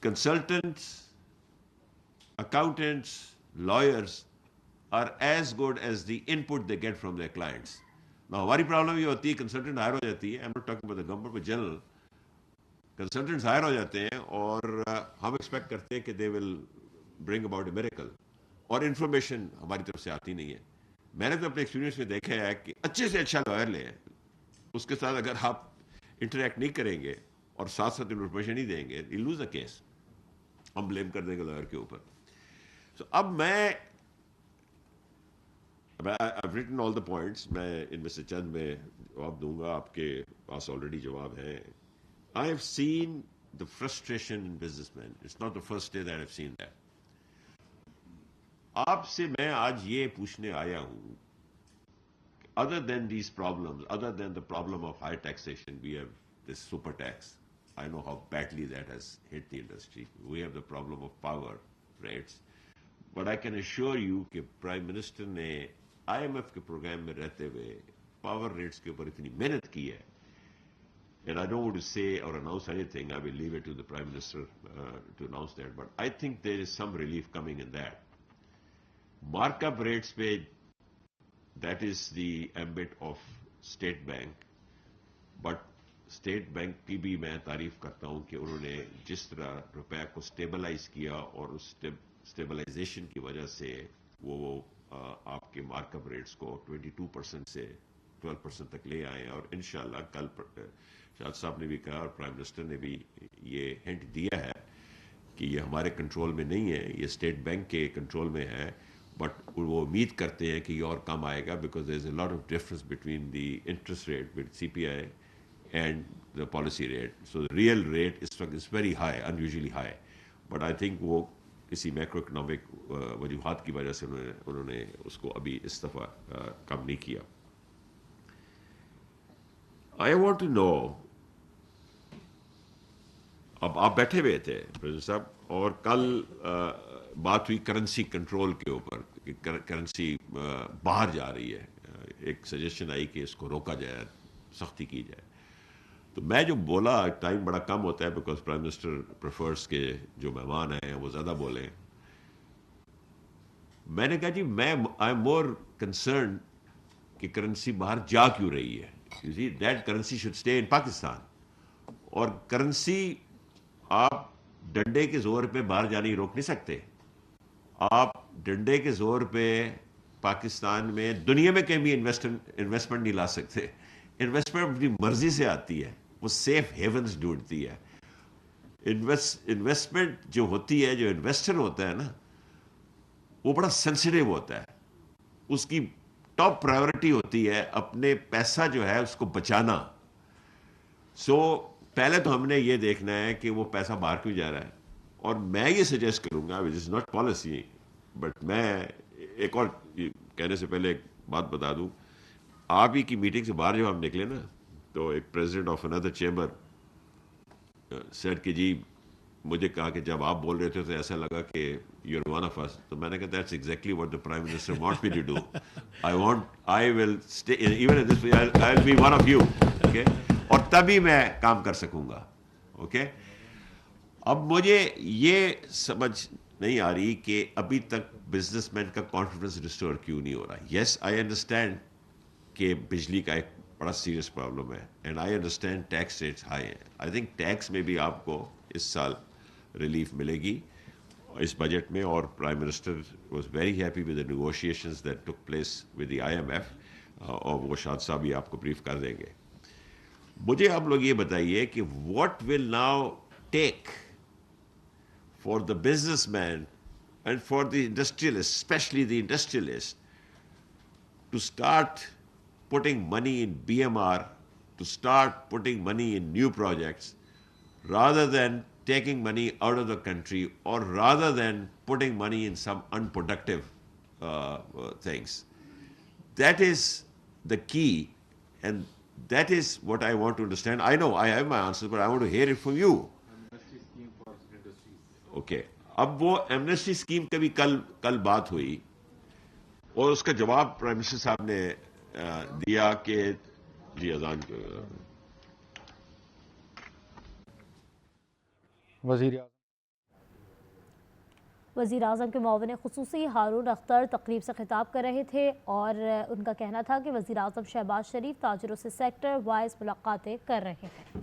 consultants, accountants, lawyers are as good as the input they get from their clients. Now, ہماری problem یہ ہوتی ہے consultant higher ہو جاتی ہے. I'm not talking about the government, but general. Consultants hire ہو جاتے ہیں اور ہم ایکسپیکٹ کرتے ہیں کہ they will bring about a miracle, اور انفارمیشن ہماری طرف سے آتی نہیں ہے. میں نے تو اپنے ایکسپیرینس میں دیکھا ہے کہ اچھے سے اچھا لائر لیں, اس کے ساتھ اگر آپ انٹریکٹ نہیں کریں گے اور ساتھ ساتھ انفارمیشن نہیں دیں گے, یو لوز اے کیس. ہم بلیم کر دیں گے لائر کے اوپر. سو اب میں I've written all the points. میں ان میں سے چند میں جواب دوں گا, آپ کے پاس آلریڈی جواب ہیں. I have seen the frustration in businessmen. It's not the first day that I've seen that. آپ سے میں آج یہ پوچھنے آیا ہوں, other than these problems, other than the problem of high taxation, we have this super tax. I know how badly that has hit the industry. We have the problem of power rates. But I can assure you کہ prime minister نے IMF کے programme میں رہتے ہوئے power rates کے اوپر اتنی محنت کی ہے. And I don't want to say or announce anything. I will leave it to the Prime Minister to announce that. But I think there is some relief coming in that. Markup rates pay, that is the ambit of State Bank. But State Bank کی بھی میں تعریف کرتا ہوں کہ انہوں نے جس طرح روپے کو اسٹیبلائز کیا, اور اس اسٹیبلائزیشن کی وجہ سے وہ آپ کے مارکپ ریٹس کو 22% سے 12% تک لے آئے. اور انشاءاللہ کل شاہد صاحب نے بھی کہا اور پرائم منسٹر نے بھی یہ ہنٹ دیا ہے کہ یہ ہمارے کنٹرول میں نہیں ہے, یہ اسٹیٹ بینک کے کنٹرول میں ہے. بٹ وہ امید کرتے ہیں کہ یہ اور کم آئے گا, because there is a lot of difference between the interest rate with CPI and the policy rate. So real rate is very high, unusually high. But I think وہ کسی میکرو اکنامک وجوہات کی وجہ سے انہوں نے اس کو ابھی اس دفعہ کم نہیں کیا. آئی وانٹ ٹو نو, اب آپ بیٹھے ہوئے تھے پریزیڈنٹ صاحب, اور کل بات ہوئی کرنسی کنٹرول کے اوپر کہ کرنسی باہر جا رہی ہے. ایک سجیشن آئی کہ اس کو روکا جائے, سختی کی جائے. تو میں جو بولا, ٹائم بڑا کم ہوتا ہے بیکاز پرائم منسٹر پریفرز کے جو مہمان ہیں وہ زیادہ بولیں. میں نے کہا جی میں آئی ایم مور کنسرن کہ کرنسی باہر جا کیوں رہی ہے. You see that currency should stay in Pakistan. اور کرنسی آپ ڈنڈے کے زور پہ باہر جانے روک نہیں سکتے. آپ ڈنڈے کے زور پہ پاکستان میں دنیا میں کہیں بھی انویسٹمنٹ نہیں لا سکتے. انویسٹمنٹ اپنی مرضی سے آتی ہے, وہ سیف ہیونز ڈھونڈتی ہے. انویسٹمنٹ جو ہوتی ہے, جو انویسٹر ہوتا ہے نا, وہ بڑا سینسیٹیو ہوتا ہے. اس کی ٹاپ پرائیورٹی ہوتی ہے اپنے پیسہ جو ہے اس کو بچانا. سو پہلے تو ہم نے یہ دیکھنا ہے کہ وہ پیسہ باہر کیوں جا رہا ہے. اور میں یہ سجیسٹ کروں گا, وچ از ناٹ پالیسی, بٹ میں ایک اور کہنے سے پہلے ایک بات بتا دوں. آپ ہی کی میٹنگ سے باہر جب ہم نکلے نا, تو ایک پریزیڈنٹ آف اندر چیمبر سیڈ کہ جی مجھے کہا کہ جب آپ بول رہے تھے تو ایسا لگا کہ you are one of us. تو میں نے کہا that's exactly what the prime minister wants me to do. I will stay even in this way, I will be one of you. Okay, اور تبھی میں کام کر سکوں گا. اوکے, اب مجھے یہ سمجھ نہیں آ رہی کہ ابھی تک بزنس مین کا کانفیڈنس ریسٹور کیوں نہیں ہو رہا. یس آئی انڈرسٹینڈ کہ بجلی کا ایک بڑا سیریس پرابلم ہے, and I understand tax rates high ہیں. آئی تھنک ٹیکس میں بھی آپ کو اس سال ریلیف ملے گی اس بجٹ میں. اور prime minister was very happy with the negotiations that took place with the IMF, اور وہ شاہد صاحب بھی آپ کو بریف کر دیں گے. مجھے آپ لوگ یہ بتائیے کہ what will now take for the businessman and for the industrialist, especially the industrialist, to start putting money in BMR, to start putting money in new projects, rather than taking money out of the country, or rather than putting money in some unproductive things. That is the key, and that is what I want to understand. I know I have my answers, but I want to hear it from you. Amnesty scheme for industries. Okay. اب وہ Amnesty scheme کا بھی کل بات ہوئی, اور اس کا جواب پرائم منسٹر صاحب نے دیا کہ جی اذان وزیر اعظم وزیر اعظم کے معاون خصوصی ہارون اختر تقریب سے خطاب کر رہے تھے اور ان کا کہنا تھا کہ وزیر اعظم شہباز شریف تاجروں سے سیکٹر وائز ملاقاتیں کر رہے ہیں۔